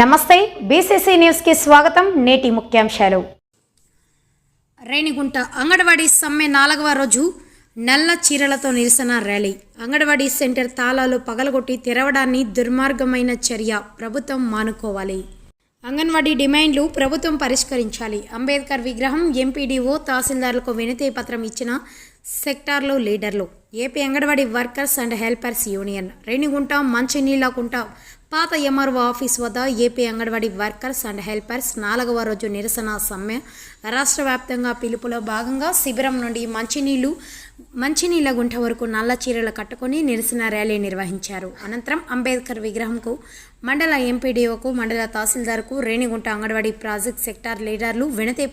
నమస్తే BCC news కి స్వాగతం. నేటి ముఖ్యాంశాలు. రేణిగుంట అంగన్వాడీ సమ్మె 4వ రోజు నల్ల చీరలతో నిరసన ర్యాలీ. అంగన్వాడీ సెంటర్ తాళాలు పగలగొట్టి తెరవడాన్ని దుర్మార్గమైన చర్య, ప్రభుత్వం మానుకోవాలి. అంగన్వాడీ డిమాండ్లు ప్రభుత్వం పరిష్కరించాలి. అంబేద్కర్ విగ్రహం, ఎంపీడీఓ, తహసీల్దార్లకు వినతి పత్రం ఇచ్చిన సెక్టార్లు లీడర్లు. AP anganwadi workers and helpers union Renigunta Manchinillakunta పాత ఎంఆర్ఓ ఆఫీస్ వద్ద AP anganwadi workers and helpers 4వ రోజు నిరసన సమ్మె. రాష్ట్ర వ్యాప్తంగా పిలుపులో భాగంగా శిబిరం నుండి మంచినీళ్ళ గుంట వరకు నల్ల చీరలు కట్టుకొని నిరసన ర్యాలీ నిర్వహించారు. అనంతరం అంబేద్కర్ విగ్రహంకు, మండల ఎంపీడీఓకు, మండల తహసీల్దార్కు, రేణిగుంట అంగన్వాడీ ప్రాజెక్ట్ సెక్టార్ లీడర్లు వినతి